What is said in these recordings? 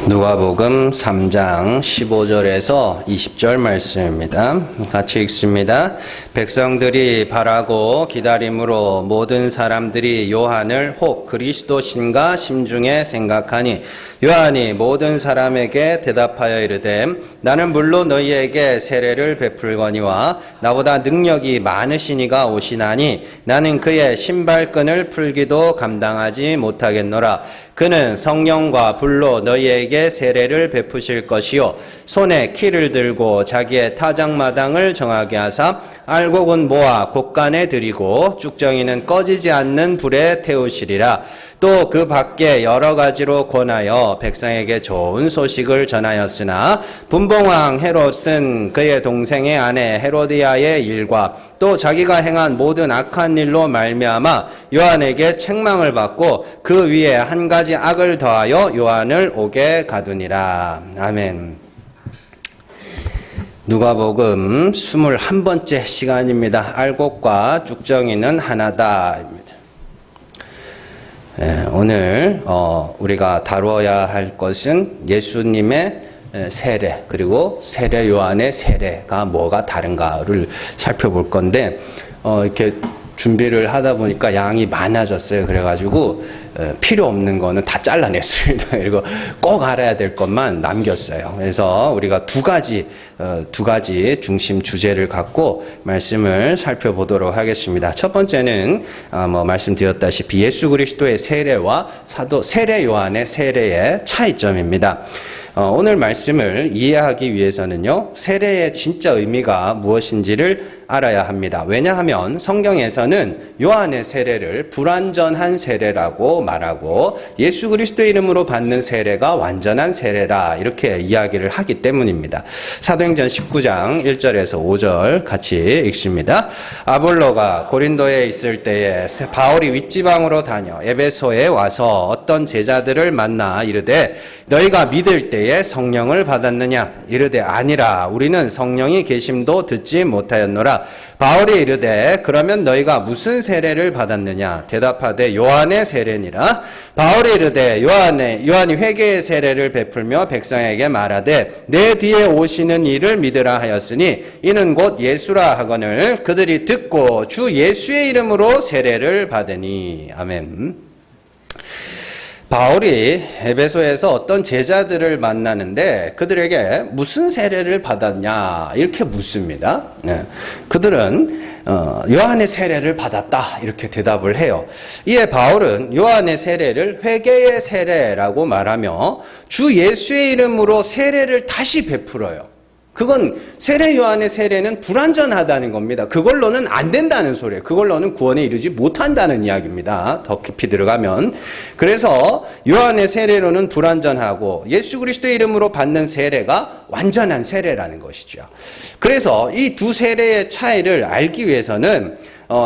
누가복음 3장 15절에서 20절 말씀입니다. 같이 읽습니다. 백성들이 바라고 기다림으로 모든 사람들이 요한을 혹 그리스도신가 심중에 생각하니 요한이 모든 사람에게 대답하여 이르되 나는 물론 너희에게 세례를 베풀거니와 나보다 능력이 많으시니가 오시나니 나는 그의 신발끈을 풀기도 감당하지 못하겠노라. 그는 성령과 불로 너희에게 세례를 베푸실 것이요 손에 키를 들고 자기의 타작마당을 정하게 하사 알곡은 모아 곡간에 들이고 쭉정이는 꺼지지 않는 불에 태우시리라. 또 그 밖에 여러 가지로 권하여 백성에게 좋은 소식을 전하였으나 분봉왕 헤롯은 그의 동생의 아내 헤로디아의 일과 또 자기가 행한 모든 악한 일로 말미암아 요한에게 책망을 받고 그 위에 한 가지 악을 더하여 요한을 옥에 가두니라. 아멘. 누가복음 21번째 시간입니다. 알곡과 쭉정이는 하나다입니다. 오늘 우리가 다루어야 할 것은 예수님의 세례 그리고 세례 요한의 세례가 뭐가 다른가를 살펴볼 건데 이렇게 준비를 하다 보니까 양이 많아졌어요. 그래가지고 필요 없는 거는 다 잘라냈습니다. 그리고 꼭 알아야 될 것만 남겼어요. 그래서 우리가 두 가지 중심 주제를 갖고 말씀을 살펴보도록 하겠습니다. 첫 번째는 말씀드렸다시피 예수 그리스도의 세례와 세례 요한의 세례의 차이점입니다. 오늘 말씀을 이해하기 위해서는요, 세례의 진짜 의미가 무엇인지를 알아야 합니다. 왜냐하면 성경에서는 요한의 세례를 불완전한 세례라고 말하고 예수 그리스도의 이름으로 받는 세례가 완전한 세례라 이렇게 이야기를 하기 때문입니다. 사도행전 19장 1절에서 5절 같이 읽습니다. 아볼로가 고린도에 있을 때에 바울이 윗지방으로 다녀 에베소에 와서 어떤 제자들을 만나 이르되 너희가 믿을 때에 성령을 받았느냐? 이르되 아니라 우리는 성령이 계심도 듣지 못하였노라. 바울이 이르되 그러면 너희가 무슨 세례를 받았느냐? 대답하되 요한의 세례니라. 바울이 이르되 요한이 회개의 세례를 베풀며 백성에게 말하되 내 뒤에 오시는 이를 믿으라 하였으니 이는 곧 예수라 하거늘 그들이 듣고 주 예수의 이름으로 세례를 받으니. 아멘. 바울이 에베소에서 어떤 제자들을 만나는데 그들에게 무슨 세례를 받았냐 이렇게 묻습니다. 그들은 요한의 세례를 받았다 이렇게 대답을 해요. 이에 바울은 요한의 세례를 회개의 세례라고 말하며 주 예수의 이름으로 세례를 다시 베풀어요. 그건 세례 요한의 세례는 불완전하다는 겁니다. 그걸로는 안 된다는 소리예요. 그걸로는 구원에 이르지 못한다는 이야기입니다. 더 깊이 들어가면. 그래서 요한의 세례로는 불완전하고 예수 그리스도의 이름으로 받는 세례가 완전한 세례라는 것이죠. 그래서 이 두 세례의 차이를 알기 위해서는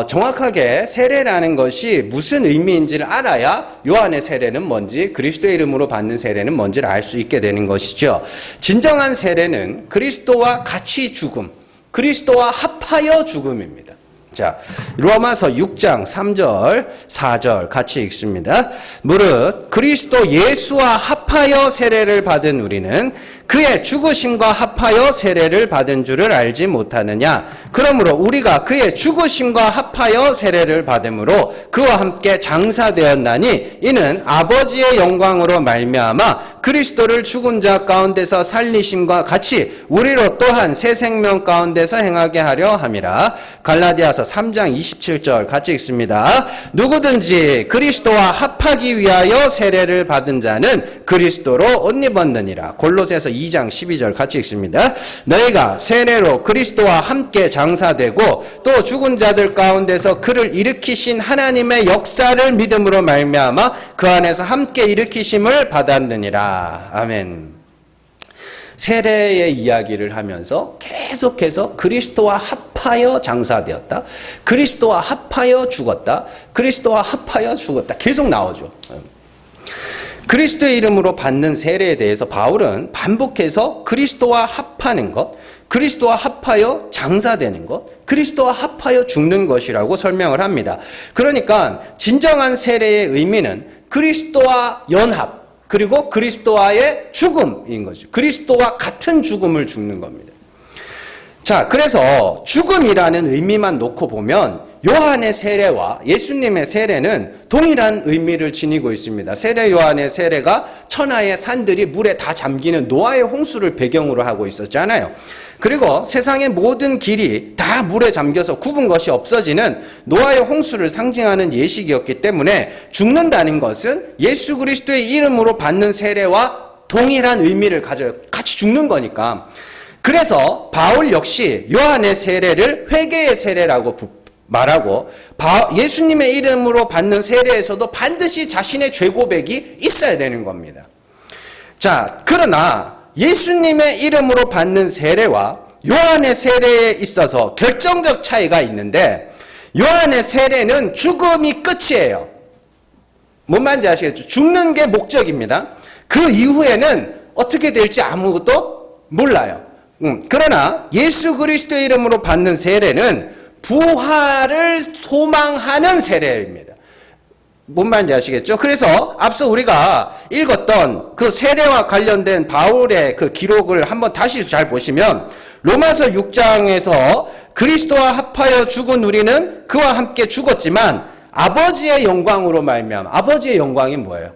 정확하게 세례라는 것이 무슨 의미인지를 알아야 요한의 세례는 뭔지 그리스도의 이름으로 받는 세례는 뭔지를 알 수 있게 되는 것이죠. 진정한 세례는 그리스도와 같이 죽음, 그리스도와 합하여 죽음입니다. 자, 로마서 6장 3절, 4절 같이 읽습니다. 무릇 그리스도 예수와 합하여 세례를 받은 우리는 그의 죽으심과 합하여 세례를 받은 줄을 알지 못하느냐. 그러므로 우리가 그의 죽으심과 합하여 세례를 받음으로 그와 함께 장사되었나니 이는 아버지의 영광으로 말미암아 그리스도를 죽은 자 가운데서 살리심과 같이 우리로 또한 새 생명 가운데서 행하게 하려 함이라. 갈라디아서 3장 27절 같이 읽습니다. 누구든지 그리스도와 합하기 위하여 세례를 받은 자는 그리스도로 옷 입었느니라. 골로새서 2장 12절 같이 읽습니다. 너희가 세례로 그리스도와 함께 장사되고 또 죽은 자들 가운데서 그를 일으키신 하나님의 역사를 믿음으로 말미암아 그 안에서 함께 일으키심을 받았느니라. 아멘. 세례의 이야기를 하면서 계속해서 그리스도와 합하여 장사되었다. 그리스도와 합하여 죽었다. 그리스도와 합하여 죽었다. 계속 나오죠. 그리스도의 이름으로 받는 세례에 대해서 바울은 반복해서 그리스도와 합하는 것, 그리스도와 합하여 장사되는 것, 그리스도와 합하여 죽는 것이라고 설명을 합니다. 그러니까 진정한 세례의 의미는 그리스도와 연합, 그리고 그리스도와의 죽음인 거죠. 그리스도와 같은 죽음을 죽는 겁니다. 자, 그래서 죽음이라는 의미만 놓고 보면 요한의 세례와 예수님의 세례는 동일한 의미를 지니고 있습니다. 세례 요한의 세례가 천하의 산들이 물에 다 잠기는 노아의 홍수를 배경으로 하고 있었잖아요. 그리고 세상의 모든 길이 다 물에 잠겨서 굽은 것이 없어지는 노아의 홍수를 상징하는 예식이었기 때문에 죽는다는 것은 예수 그리스도의 이름으로 받는 세례와 동일한 의미를 가져요. 같이 죽는 거니까. 그래서 바울 역시 요한의 세례를 회개의 세례라고 말하고 예수님의 이름으로 받는 세례에서도 반드시 자신의 죄 고백이 있어야 되는 겁니다. 자, 그러나 예수님의 이름으로 받는 세례와 요한의 세례에 있어서 결정적 차이가 있는데 요한의 세례는 죽음이 끝이에요. 뭔 말인지 아시겠죠? 죽는 게 목적입니다. 그 이후에는 어떻게 될지 아무것도 몰라요. 그러나 예수 그리스도의 이름으로 받는 세례는 부활을 소망하는 세례입니다. 뭔 말인지 아시겠죠? 그래서 앞서 우리가 읽었던 그 세례와 관련된 바울의 그 기록을 한번 다시 잘 보시면 로마서 6장에서 그리스도와 합하여 죽은 우리는 그와 함께 죽었지만 아버지의 영광으로 말미암아. 아버지의 영광이 뭐예요?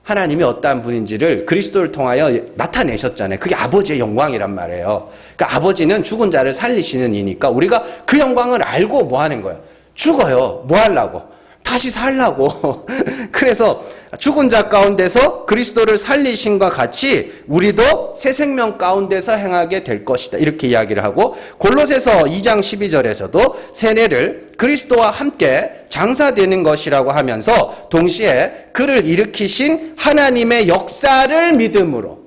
하나님이 어떠한 분인지를 그리스도를 통하여 나타내셨잖아요. 그게 아버지의 영광이란 말이에요. 그러니까 아버지는 죽은 자를 살리시는 이니까 우리가 그 영광을 알고 뭐 하는 거예요? 죽어요. 뭐 하려고? 다시 살라고. 그래서 죽은 자 가운데서 그리스도를 살리신과 같이 우리도 새 생명 가운데서 행하게 될 것이다. 이렇게 이야기를 하고 골로새서 2장 12절에서도 세례를 그리스도와 함께 장사되는 것이라고 하면서 동시에 그를 일으키신 하나님의 역사를 믿음으로.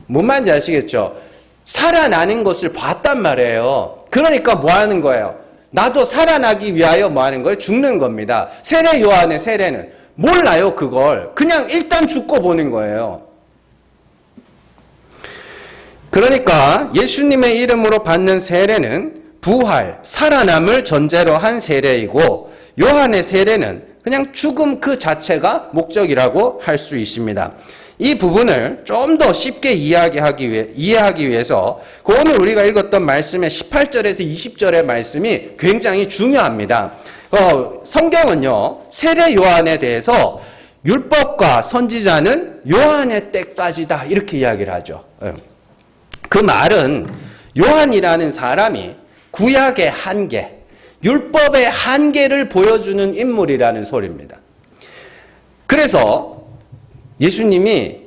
뭔 말인지 아시겠죠? 살아나는 것을 봤단 말이에요. 그러니까 뭐 하는 거예요? 나도 살아나기 위하여 뭐 하는 거예요? 죽는 겁니다. 세례 요한의 세례는 몰라요, 그걸. 그냥 일단 죽고 보는 거예요. 그러니까 예수님의 이름으로 받는 세례는 부활, 살아남을 전제로 한 세례이고 요한의 세례는 그냥 죽음 그 자체가 목적이라고 할 수 있습니다. 이 부분을 좀 더 쉽게 이해하기 위해서 오늘 우리가 읽었던 말씀의 18절에서 20절의 말씀이 굉장히 중요합니다. 성경은요, 세례 요한에 대해서 율법과 선지자는 요한의 때까지다 이렇게 이야기를 하죠. 그 말은 요한이라는 사람이 구약의 한계, 율법의 한계를 보여주는 인물이라는 소리입니다. 그래서 예수님이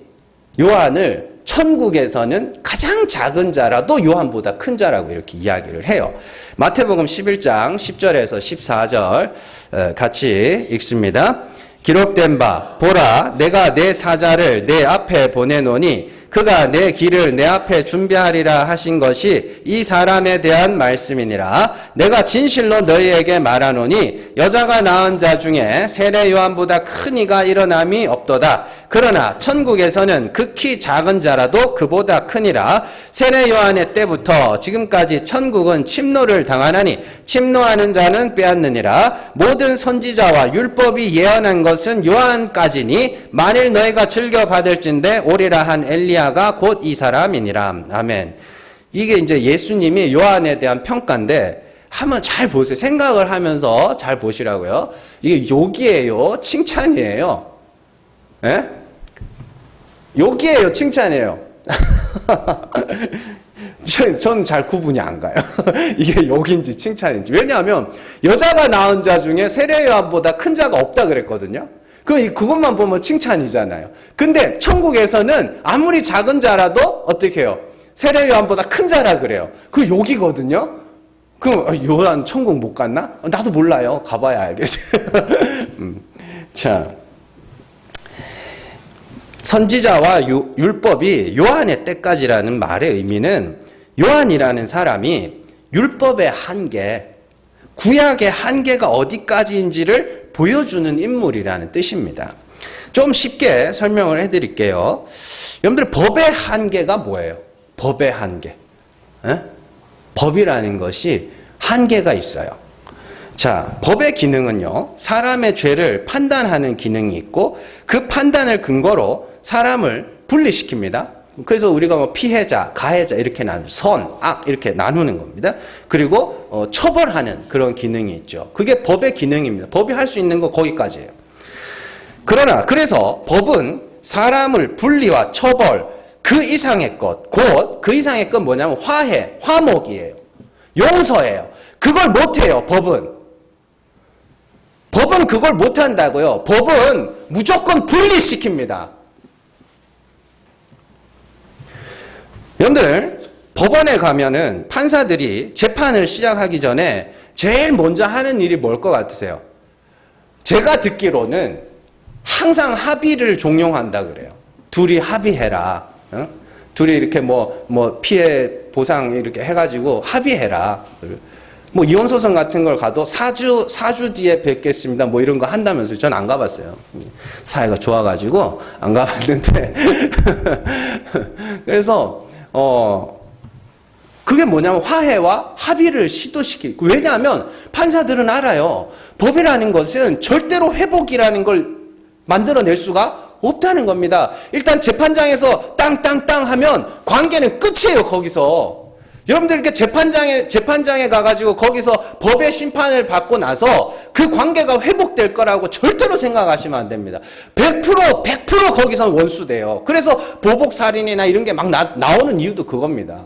요한을 천국에서는 가장 작은 자라도 요한보다 큰 자라고 이렇게 이야기를 해요. 마태복음 11장 10절에서 14절 같이 읽습니다. 기록된 바 보라 내가 내 사자를 내 앞에 보내노니 그가 내 길을 내 앞에 준비하리라 하신 것이 이 사람에 대한 말씀이니라. 내가 진실로 너희에게 말하노니 여자가 낳은 자 중에 세례 요한보다 큰 이가 일어남이 없도다. 그러나 천국에서는 극히 작은 자라도 그보다 크니라. 세례 요한의 때부터 지금까지 천국은 침노를 당하나니 침노하는 자는 빼앗느니라. 모든 선지자와 율법이 예언한 것은 요한까지니 만일 너희가 즐겨 받을진대 오리라 한 엘리야가 곧 이 사람이니라. 아멘. 이게 이제 예수님이 요한에 대한 평가인데 한번 잘 보세요. 생각을 하면서 잘 보시라고요. 이게 욕이에요? 칭찬이에요? 예? 욕이에요? 칭찬이에요? 전 잘 구분이 안 가요. 이게 욕인지 칭찬인지. 왜냐하면 여자가 낳은 자 중에 세례 요한보다 큰 자가 없다 그랬거든요. 그것만 보면 칭찬이잖아요. 근데 천국에서는 아무리 작은 자라도 어떻게 해요? 세례 요한보다 큰 자라 그래요. 그 욕이거든요. 그럼 요한 천국 못 갔나? 나도 몰라요. 가봐야 알겠어요. 자, 선지자와 율법이 요한의 때까지라는 말의 의미는 요한이라는 사람이 율법의 한계, 구약의 한계가 어디까지인지를 보여주는 인물이라는 뜻입니다. 좀 쉽게 설명을 해드릴게요. 여러분들 법의 한계가 뭐예요? 법의 한계. 법이라는 것이 한계가 있어요. 자, 법의 기능은요, 사람의 죄를 판단하는 기능이 있고, 그 판단을 근거로 사람을 분리시킵니다. 그래서 우리가 뭐 피해자, 가해자 이렇게 선, 악 이렇게 나누는 겁니다. 그리고 처벌하는 그런 기능이 있죠. 그게 법의 기능입니다. 법이 할 수 있는 거 거기까지예요. 그러나 그래서 법은 사람을 분리와 처벌, 그 이상의 것, 곧 그 이상의 것 뭐냐면 화해, 화목이에요. 용서예요. 그걸 못해요, 법은. 법은 그걸 못한다고요. 법은 무조건 분리시킵니다. 여러분들, 법원에 가면은 판사들이 재판을 시작하기 전에 제일 먼저 하는 일이 뭘 것 같으세요? 제가 듣기로는 항상 합의를 종용한다 그래요. 둘이 합의해라. 어? 둘이 이렇게 뭐 피해 보상 이렇게 해가지고 합의해라. 뭐 이혼소송 같은 걸 가도 4주 뒤에 뵙겠습니다. 뭐 이런 거 한다면서요. 전 안 가봤어요. 사이가 좋아가지고 안 가봤는데. 그래서, 그게 뭐냐면 화해와 합의를 시도시키고. 왜냐하면 판사들은 알아요. 법이라는 것은 절대로 회복이라는 걸 만들어낼 수가 없다는 겁니다. 일단 재판장에서 땅땅땅 하면 관계는 끝이에요, 거기서. 여러분들 이렇게 재판장에 가가지고 거기서 법의 심판을 받고 나서 그 관계가 회복될 거라고 절대로 생각하시면 안 됩니다. 100% 거기서 원수돼요. 그래서 보복살인이나 이런 게 막 나오는 이유도 그겁니다.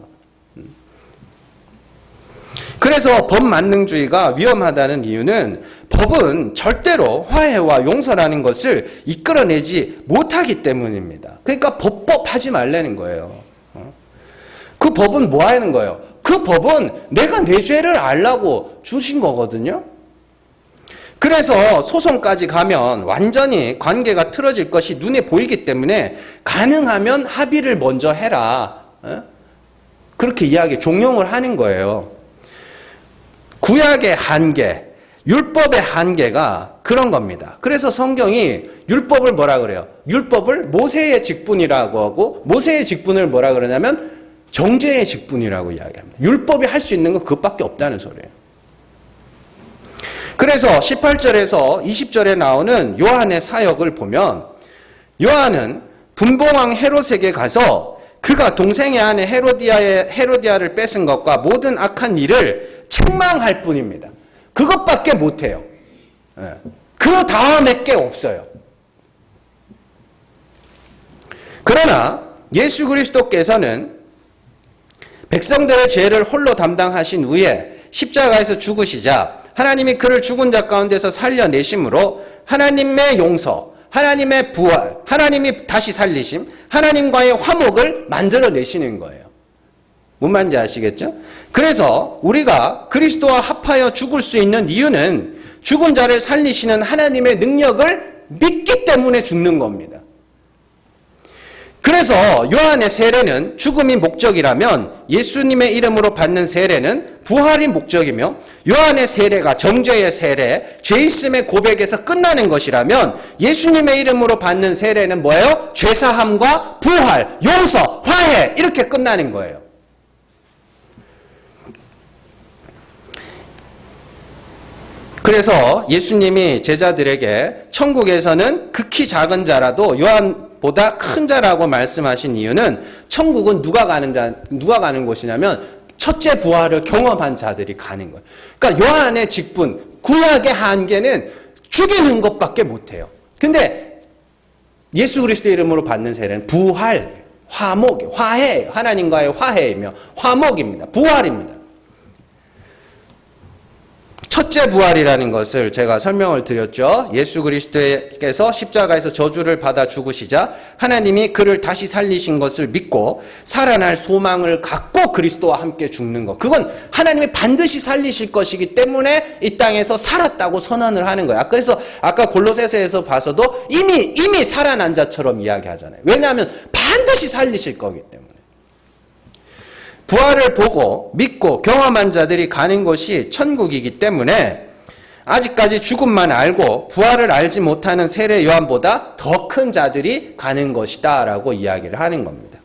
그래서 법만능주의가 위험하다는 이유는 법은 절대로 화해와 용서라는 것을 이끌어내지 못하기 때문입니다. 그러니까 법하지 말라는 거예요. 그 법은 뭐 하는 거예요? 그 법은 내가 내 죄를 알라고 주신 거거든요. 그래서 소송까지 가면 완전히 관계가 틀어질 것이 눈에 보이기 때문에 가능하면 합의를 먼저 해라. 그렇게 종용을 하는 거예요. 구약의 한계, 율법의 한계가 그런 겁니다. 그래서 성경이 율법을 뭐라 그래요? 율법을 모세의 직분이라고 하고, 모세의 직분을 뭐라 그러냐면 정죄의 직분이라고 이야기합니다. 율법이 할 수 있는 건 그것밖에 없다는 소리예요. 그래서 18절에서 20절에 나오는 요한의 사역을 보면 요한은 분봉왕 헤롯에게 가서 그가 동생의 아내 헤로디아를 뺏은 것과 모든 악한 일을 책망할 뿐입니다. 그것밖에 못해요. 그 다음에 게 없어요. 그러나 예수 그리스도께서는 백성들의 죄를 홀로 담당하신 후에 십자가에서 죽으시자 하나님이 그를 죽은 자 가운데서 살려내심으로 하나님의 용서, 하나님의 부활, 하나님이 다시 살리심, 하나님과의 화목을 만들어내시는 거예요. 뭔 말인지 아시겠죠? 그래서 우리가 그리스도와 합하여 죽을 수 있는 이유는 죽은 자를 살리시는 하나님의 능력을 믿기 때문에 죽는 겁니다. 그래서 요한의 세례는 죽음이 목적이라면 예수님의 이름으로 받는 세례는 부활이 목적이며, 요한의 세례가 정죄의 세례, 죄있음의 고백에서 끝나는 것이라면 예수님의 이름으로 받는 세례는 뭐예요? 죄사함과 부활, 용서, 화해 이렇게 끝나는 거예요. 그래서 예수님이 제자들에게 천국에서는 극히 작은 자라도 요한보다 큰 자라고 말씀하신 이유는 천국은 누가 가는 곳이냐면 첫째 부활을 경험한 자들이 가는 거예요. 그러니까 요한의 직분, 구약의 한계는 죽이는 것밖에 못해요. 근데 예수 그리스도의 이름으로 받는 세례는 부활, 화목, 화해, 하나님과의 화해이며 화목입니다. 부활입니다. 첫째 부활이라는 것을 제가 설명을 드렸죠. 예수 그리스도께서 십자가에서 저주를 받아 죽으시자 하나님이 그를 다시 살리신 것을 믿고 살아날 소망을 갖고 그리스도와 함께 죽는 것. 그건 하나님이 반드시 살리실 것이기 때문에 이 땅에서 살았다고 선언을 하는 거예요. 그래서 아까 골로새서에서 봐서도 이미 살아난 자처럼 이야기하잖아요. 왜냐하면 반드시 살리실 거기 때문에. 부활을 보고 믿고 경험한 자들이 가는 곳이 천국이기 때문에 아직까지 죽음만 알고 부활을 알지 못하는 세례 요한보다 더 큰 자들이 가는 것이다 라고 이야기를 하는 겁니다.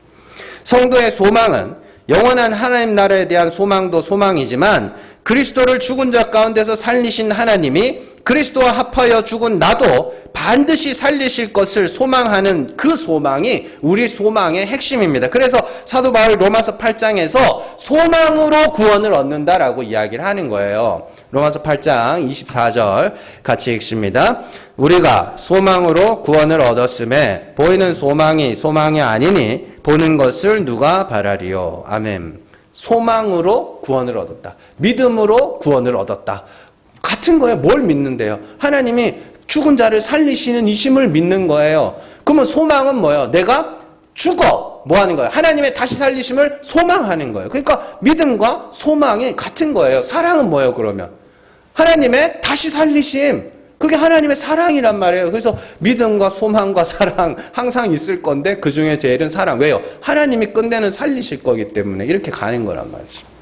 성도의 소망은 영원한 하나님 나라에 대한 소망도 소망이지만 그리스도를 죽은 자 가운데서 살리신 하나님이 그리스도와 합하여 죽은 나도 반드시 살리실 것을 소망하는 그 소망이 우리 소망의 핵심입니다. 그래서 사도 바울 로마서 8장에서 소망으로 구원을 얻는다라고 이야기를 하는 거예요. 로마서 8장 24절 같이 읽습니다. 우리가 소망으로 구원을 얻었음에 보이는 소망이 아니니 보는 것을 누가 바라리요. 아멘. 소망으로 구원을 얻었다. 믿음으로 구원을 얻었다. 같은 거예요. 뭘 믿는데요? 하나님이 죽은 자를 살리시는 이심을 믿는 거예요. 그러면 소망은 뭐예요? 내가 죽어. 뭐 하는 거예요? 하나님의 다시 살리심을 소망하는 거예요. 그러니까 믿음과 소망이 같은 거예요. 사랑은 뭐예요, 그러면? 하나님의 다시 살리심. 그게 하나님의 사랑이란 말이에요. 그래서 믿음과 소망과 사랑 항상 있을 건데 그 중에 제일은 사랑. 왜요? 하나님이 끝내는 살리실 거기 때문에 이렇게 가는 거란 말이죠.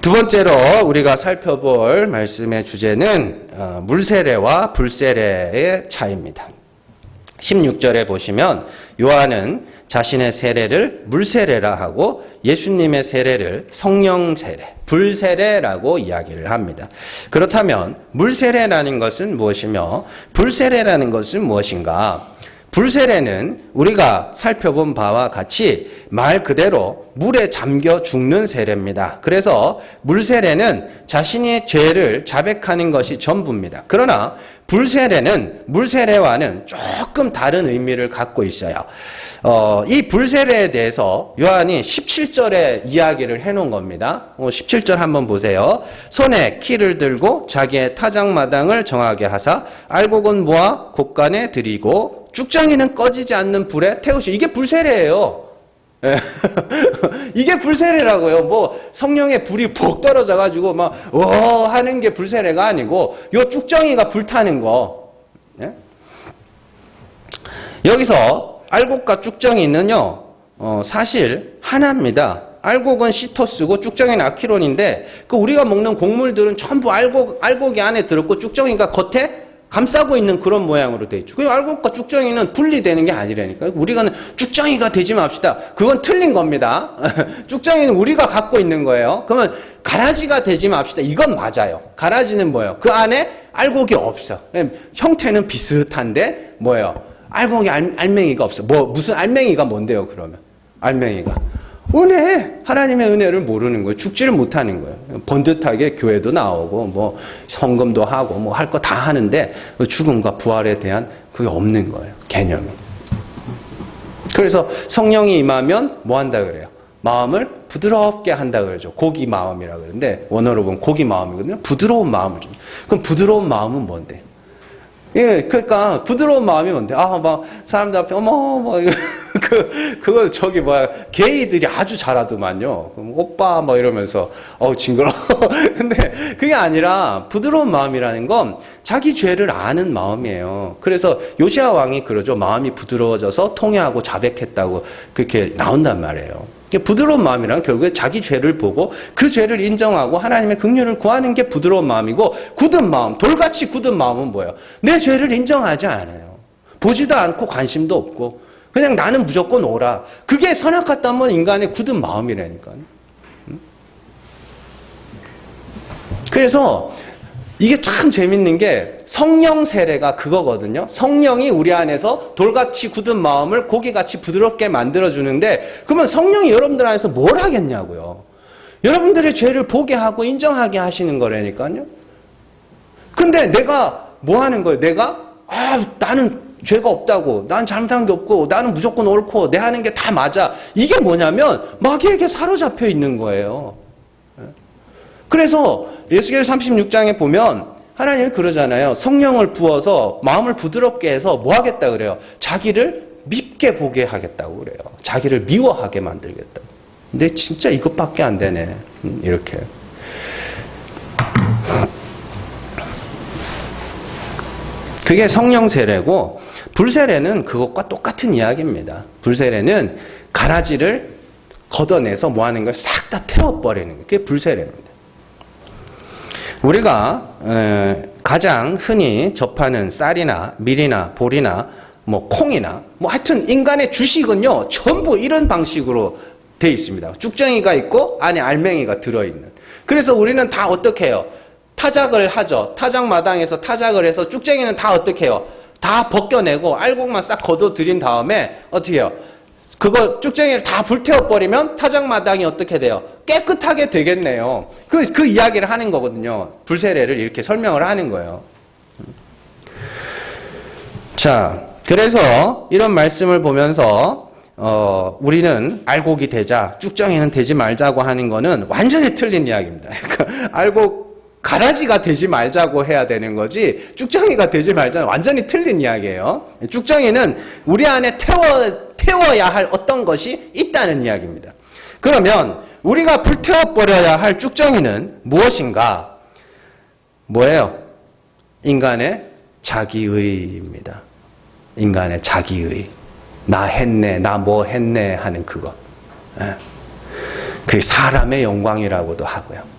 두 번째로 우리가 살펴볼 말씀의 주제는 물세례와 불세례의 차이입니다. 16절에 보시면 요한은 자신의 세례를 물세례라 하고 예수님의 세례를 성령 세례, 불세례라고 이야기를 합니다. 그렇다면 물세례라는 것은 무엇이며 불세례라는 것은 무엇인가? 불세례는 우리가 살펴본 바와 같이 말 그대로 물에 잠겨 죽는 세례입니다. 그래서 물세례는 자신의 죄를 자백하는 것이 전부입니다. 그러나 불세례는 물세례와는 조금 다른 의미를 갖고 있어요. 이 불세례에 대해서 요한이 17절에 이야기를 해놓은 겁니다. 17절 한번 보세요. 손에 키를 들고 자기의 타작마당을 정하게 하사 알곡은 모아 곳간에 들이고 쭉정이는 꺼지지 않는 불에 태우시. 이게 불세례예요. 이게 불세례라고요. 뭐 성령의 불이 복 떨어져가지고 막 하는 게 불세례가 아니고 요 쭉정이가 불타는 거. 여기서 알곡과 쭉정이는요, 사실 하나입니다. 알곡은 시토스고 쭉정이는 아키론인데, 그 우리가 먹는 곡물들은 전부 알곡이 안에 들었고 쭉정이가 겉에 감싸고 있는 그런 모양으로 돼 있죠. 그 알곡과 쭉정이는 분리되는 게 아니라니까요. 우리가 쭉정이가 되지 맙시다. 그건 틀린 겁니다. 쭉정이는 우리가 갖고 있는 거예요. 그러면 가라지가 되지 맙시다. 이건 맞아요. 가라지는 뭐예요? 그 안에 알곡이 없어. 형태는 비슷한데 뭐예요? 알곡이 알맹이가 없어. 무슨 알맹이가 뭔데요, 그러면? 알맹이가. 은혜! 하나님의 은혜를 모르는 거예요. 죽지를 못하는 거예요. 번듯하게 교회도 나오고, 뭐, 성금도 하고, 뭐, 할 거 다 하는데, 죽음과 부활에 대한 그게 없는 거예요. 개념이. 그래서 성령이 임하면 뭐 한다 그래요? 마음을 부드럽게 한다 그러죠. 고기 마음이라 그러는데, 원어로 보면 고기 마음이거든요. 부드러운 마음을 줍니다. 그럼 부드러운 마음은 뭔데? 예, 그러니까 부드러운 마음이 뭔데? 막 사람들 앞에 그거 게이들이 아주 잘하더만요. 그럼 오빠 이러면서 징그러. 근데 그게 아니라 부드러운 마음이라는 건 자기 죄를 아는 마음이에요. 그래서 요시야 왕이 그러죠. 마음이 부드러워져서 통회하고 자백했다고 그렇게 나온단 말이에요. 부드러운 마음이란 결국에 자기 죄를 보고 그 죄를 인정하고 하나님의 긍휼을 구하는 게 부드러운 마음이고, 굳은 마음, 돌같이 굳은 마음은 뭐예요? 내 죄를 인정하지 않아요. 보지도 않고 관심도 없고 그냥 나는 무조건 오라. 그게 선악 같다면 인간의 굳은 마음이라니까요. 그래서 이게 참 재밌는 게 성령 세례가 그거거든요. 성령이 우리 안에서 돌같이 굳은 마음을 고기같이 부드럽게 만들어주는데, 그러면 성령이 여러분들 안에서 뭘 하겠냐고요. 여러분들의 죄를 보게 하고 인정하게 하시는 거라니까요. 근데 내가 뭐 하는 거예요? 나는 죄가 없다고, 난 잘못한 게 없고, 나는 무조건 옳고, 내 하는 게 다 맞아. 이게 뭐냐면 마귀에게 사로잡혀 있는 거예요. 그래서 에스겔 36장에 보면 하나님이 그러잖아요. 성령을 부어서 마음을 부드럽게 해서 뭐 하겠다 그래요? 자기를 밉게 보게 하겠다고 그래요. 자기를 미워하게 만들겠다. 근데 진짜 이것밖에 안 되네. 이렇게. 그게 성령 세례고, 불세례는 그것과 똑같은 이야기입니다. 불세례는 가라지를 걷어내서 뭐 하는 걸 싹 다 태워버리는 거예요. 그게 불세례입니다. 우리가 가장 흔히 접하는 쌀이나 밀이나 보리나 뭐 콩이나 뭐 하여튼 인간의 주식은요 전부 이런 방식으로 돼 있습니다. 쭉정이가 있고 안에 알맹이가 들어있는. 그래서 우리는 다 어떻게 해요? 타작을 하죠. 타작마당에서 타작을 해서 쭉쟁이는 다 어떻게 해요? 다 벗겨내고 알곡만 싹 걷어들인 다음에 어떻게 해요? 그거 쭉쟁이를 다 불태워버리면 타작마당이 어떻게 돼요? 깨끗하게 되겠네요. 그 이야기를 하는 거거든요. 불세례를 이렇게 설명을 하는 거예요. 자, 그래서 이런 말씀을 보면서 우리는 알곡이 되자, 쭉정이는 되지 말자고 하는 거는 완전히 틀린 이야기입니다. 그러니까 알곡 가라지가 되지 말자고 해야 되는 거지 쭉정이가 되지 말자는 완전히 틀린 이야기예요. 쭉정이는 우리 안에 태워야 할 어떤 것이 있다는 이야기입니다. 그러면 우리가 불태워버려야 할 쭉정이는 무엇인가? 뭐예요? 인간의 자기의입니다. 인간의 자기의. 나 했네, 나 뭐 했네 하는 그거. 그게 사람의 영광이라고도 하고요.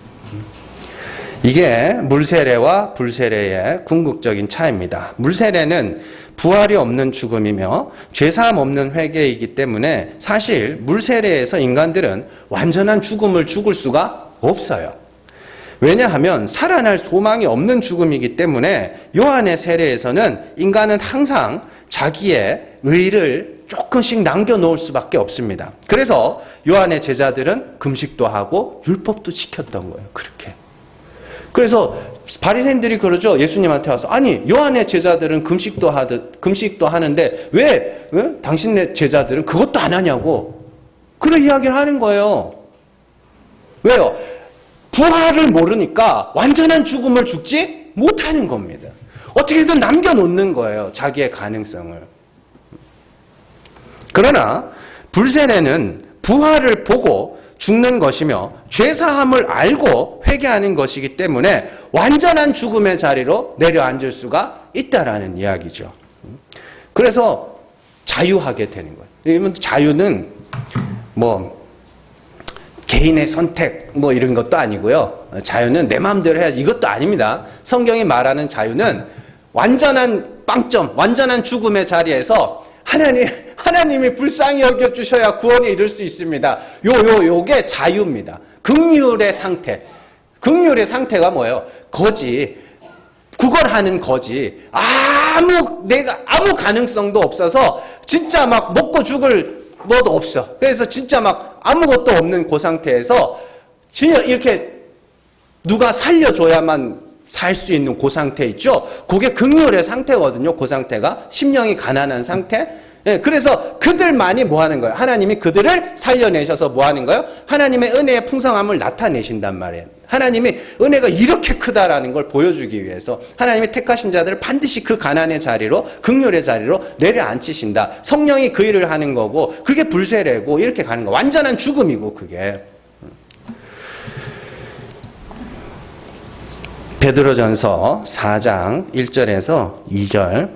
이게 물세례와 불세례의 궁극적인 차이입니다. 물세례는 부활이 없는 죽음이며 죄사함 없는 회개이기 때문에 사실 물세례에서 인간들은 완전한 죽음을 죽을 수가 없어요. 왜냐하면 살아날 소망이 없는 죽음이기 때문에 요한의 세례에서는 인간은 항상 자기의 의를 조금씩 남겨놓을 수밖에 없습니다. 그래서 요한의 제자들은 금식도 하고 율법도 지켰던 거예요. 그렇게. 그래서 바리새인들이 그러죠. 예수님한테 와서 아니 요한의 제자들은 금식도 하는데 왜 당신네 제자들은 그것도 안 하냐고 그런 이야기를 하는 거예요. 왜요? 부활을 모르니까 완전한 죽음을 죽지 못하는 겁니다. 어떻게든 남겨놓는 거예요. 자기의 가능성을. 그러나 불세례는 부활을 보고 죽는 것이며 죄사함을 알고 회개하는 것이기 때문에 완전한 죽음의 자리로 내려앉을 수가 있다라는 이야기죠. 그래서 자유하게 되는 거예요. 자유는 뭐 개인의 선택 뭐 이런 것도 아니고요. 자유는 내 마음대로 해야지 이것도 아닙니다. 성경이 말하는 자유는 완전한 빵점, 완전한 죽음의 자리에서 하나님이 불쌍히 여겨주셔야 구원에 이를 수 있습니다. 요게 자유입니다. 긍휼의 상태. 긍휼의 상태가 뭐예요? 거지. 구걸하는 거지. 아무 가능성도 없어서 진짜 막 먹고 죽을 뭐도 없어. 그래서 진짜 막 아무것도 없는 그 상태에서 진짜 이렇게 누가 살려줘야만 살 수 있는 그 상태 있죠? 그게 긍휼의 상태거든요. 그 상태가. 심령이 가난한 상태. 예, 그래서 그들만이 뭐 하는 거예요? 하나님이 그들을 살려내셔서 뭐 하는 거예요? 하나님의 은혜의 풍성함을 나타내신단 말이에요. 하나님이 은혜가 이렇게 크다라는 걸 보여주기 위해서 하나님이 택하신 자들을 반드시 그 가난의 자리로, 긍휼의 자리로 내려앉히신다. 성령이 그 일을 하는 거고 그게 불세례고 이렇게 가는 거. 완전한 죽음이고 그게. 베드로전서 4장 1절에서 2절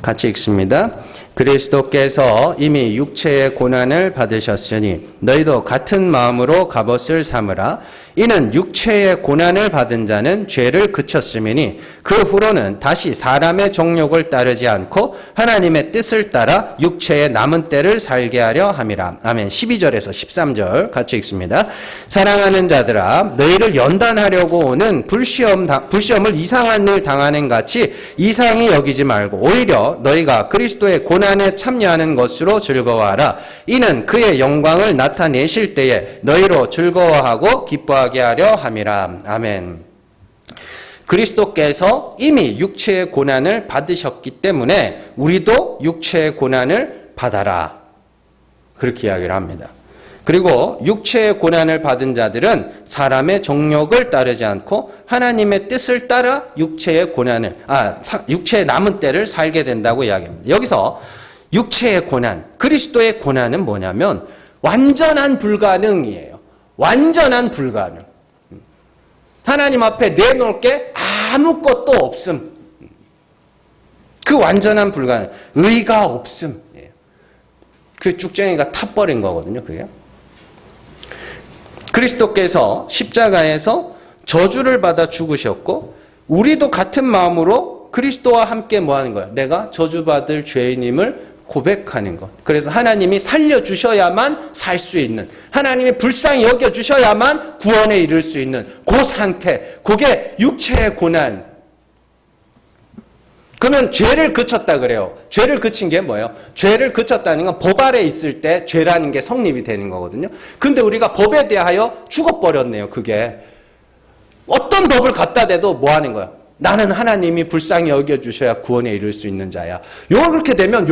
같이 읽습니다. 그리스도께서 이미 육체의 고난을 받으셨으니 너희도 같은 마음으로 갑옷을 삼으라. 이는 육체의 고난을 받은 자는 죄를 그쳤음이니 그 후로는 다시 사람의 정욕을 따르지 않고 하나님의 뜻을 따라 육체의 남은 때를 살게 하려 함이라. 아멘. 12절에서 13절 같이 읽습니다. 사랑하는 자들아 너희를 연단하려고 오는 불시험을 이상한 일 당하는 같이 이상히 여기지 말고 오히려 너희가 그리스도의 고난에 참여하는 것으로 즐거워하라. 이는 그의 영광을 나타내실 때에 너희로 즐거워하고 기뻐하게 하려 함이라. 아멘. 그리스도께서 이미 육체의 고난을 받으셨기 때문에 우리도 육체의 고난을 받아라. 그렇게 이야기를 합니다. 그리고 육체의 고난을 받은 자들은 사람의 정욕을 따르지 않고 하나님의 뜻을 따라 육체의 남은 때를 살게 된다고 이야기합니다. 여기서 육체의 고난, 그리스도의 고난은 뭐냐면 완전한 불가능이에요. 완전한 불가능. 하나님 앞에 내놓을 게 아무것도 없음. 그 완전한 불가능. 의가 없음. 그 쭉쟁이가 타버린 거거든요. 그게. 그리스도께서 십자가에서 저주를 받아 죽으셨고 우리도 같은 마음으로 그리스도와 함께 뭐 하는 거예요? 내가 저주받을 죄인임을 고백하는 것. 그래서 하나님이 살려주셔야만 살 수 있는, 하나님이 불쌍히 여겨주셔야만 구원에 이를 수 있는 그 상태, 그게 육체의 고난. 그러면 죄를 그쳤다 그래요. 죄를 그친 게 뭐예요? 죄를 그쳤다는 건 법 아래 있을 때 죄라는 게 성립이 되는 거거든요. 근데 우리가 법에 대하여 죽어버렸네요. 그게. 어떤 법을 갖다 대도 뭐 하는 거야? 나는 하나님이 불쌍히 여겨주셔야 구원에 이를 수 있는 자야. 요렇게 되면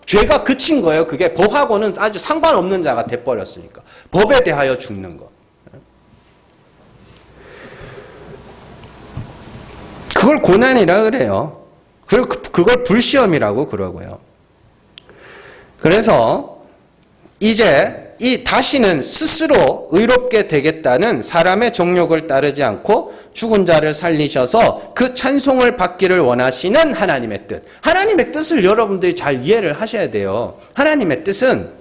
죄가 그친 거예요. 그게 법하고는 아주 상관없는 자가 돼버렸으니까. 법에 대하여 죽는 거. 그걸 고난이라 그래요. 그리고 그걸 불시험이라고 그러고요. 그래서 이제 다시는 스스로 의롭게 되겠다는 사람의 정욕을 따르지 않고 죽은 자를 살리셔서 그 찬송을 받기를 원하시는 하나님의 뜻. 하나님의 뜻을 여러분들이 잘 이해를 하셔야 돼요. 하나님의 뜻은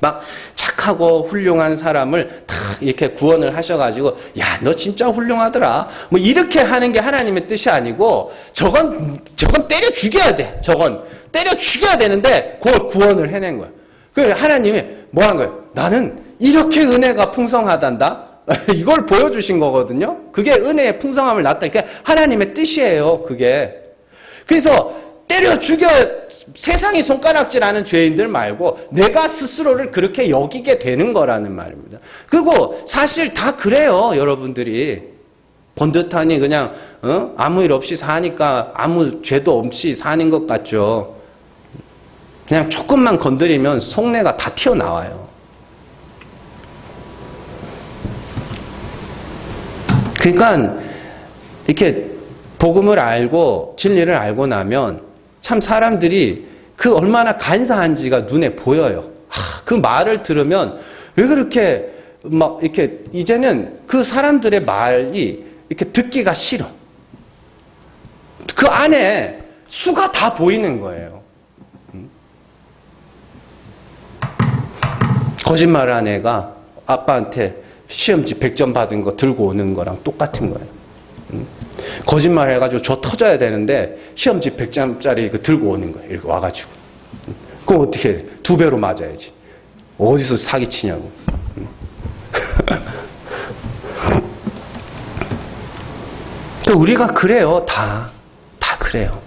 막 착하고 훌륭한 사람을 다 이렇게 구원을 하셔가지고 야, 너 진짜 훌륭하더라. 뭐 이렇게 하는 게 하나님의 뜻이 아니고 저건 때려 죽여야 돼. 저건 때려 죽여야 되는데 그걸 구원을 해낸 거야. 그 하나님이 뭐 한 거예요? 나는 이렇게 은혜가 풍성하단다. 이걸 보여주신 거거든요. 그게 은혜의 풍성함을 나타내니까 하나님의 뜻이에요. 그게. 그래서 때려 죽여 세상이 손가락질하는 죄인들 말고 내가 스스로를 그렇게 여기게 되는 거라는 말입니다. 그리고 사실 다 그래요. 여러분들이 번듯하니 그냥 아무 일 없이 사니까 아무 죄도 없이 사는 것 같죠. 그냥 조금만 건드리면 속내가 다 튀어나와요. 그러니까 이렇게 복음을 알고 진리를 알고 나면 참 사람들이 그 얼마나 간사한지가 눈에 보여요. 그 말을 들으면 왜 그렇게 막 이렇게 이제는 그 사람들의 말이 이렇게 듣기가 싫어. 그 안에 수가 다 보이는 거예요. 거짓말한 애가 아빠한테 시험지 100점 받은 거 들고 오는 거랑 똑같은 거예요. 거짓말 해가지고 저 터져야 되는데 시험지 100점짜리 그 들고 오는 거예요. 이렇게 와가지고. 그럼 어떻게 해? 2배로 맞아야지. 어디서 사기치냐고. 우리가 그래요. 다 그래요.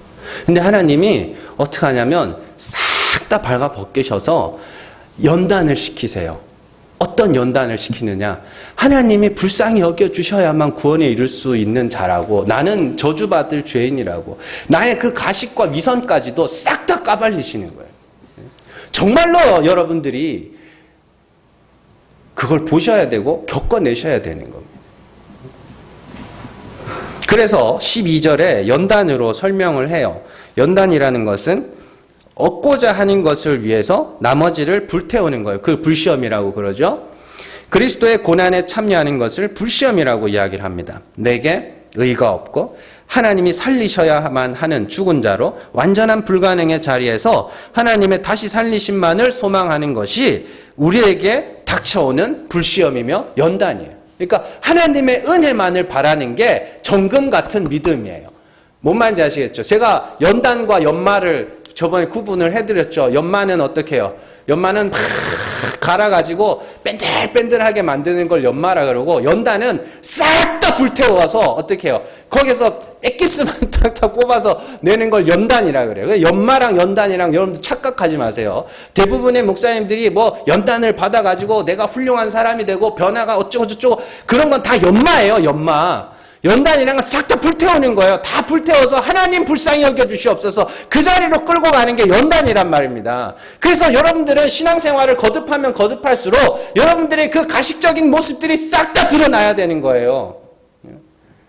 근데 하나님이 어떻게 하냐면 싹 다 발가 벗기셔서 연단을 시키세요. 어떤 연단을 시키느냐? 하나님이 불쌍히 여겨주셔야만 구원에 이를 수 있는 자라고, 나는 저주받을 죄인이라고, 나의 그 가식과 위선까지도 싹 다 까발리시는 거예요. 정말로 여러분들이 그걸 보셔야 되고 겪어내셔야 되는 겁니다. 그래서 12절에 연단으로 설명을 해요. 연단이라는 것은 얻고자 하는 것을 위해서 나머지를 불태우는 거예요. 그 불시험이라고 그러죠. 그리스도의 고난에 참여하는 것을 불시험이라고 이야기를 합니다. 내게 의가 없고 하나님이 살리셔야만 하는 죽은 자로 완전한 불가능의 자리에서 하나님의 다시 살리심만을 소망하는 것이 우리에게 닥쳐오는 불시험이며 연단이에요. 그러니까 하나님의 은혜만을 바라는 게 정금 같은 믿음이에요. 뭔 말인지 아시겠죠? 제가 연단과 연말을 저번에 구분을 해드렸죠. 연마는 어떻게 해요? 연마는 막 갈아가지고 뺀들뺀들하게 만드는 걸 연마라 그러고, 연단은 싹 다 불태워서 어떻게 해요? 거기서 엑기스만 탁탁 뽑아서 내는 걸 연단이라 그래요. 연마랑 연단이랑 여러분들 착각하지 마세요. 대부분의 목사님들이 뭐 연단을 받아가지고 내가 훌륭한 사람이 되고 변화가 어쩌고저쩌고 그런 건 다 연마예요. 연마. 연단이란 건 싹 다 불태우는 거예요. 다 불태워서 하나님 불쌍히 여겨주시옵소서 그 자리로 끌고 가는 게 연단이란 말입니다. 그래서 여러분들은 신앙생활을 거듭하면 거듭할수록 여러분들의 그 가식적인 모습들이 싹 다 드러나야 되는 거예요.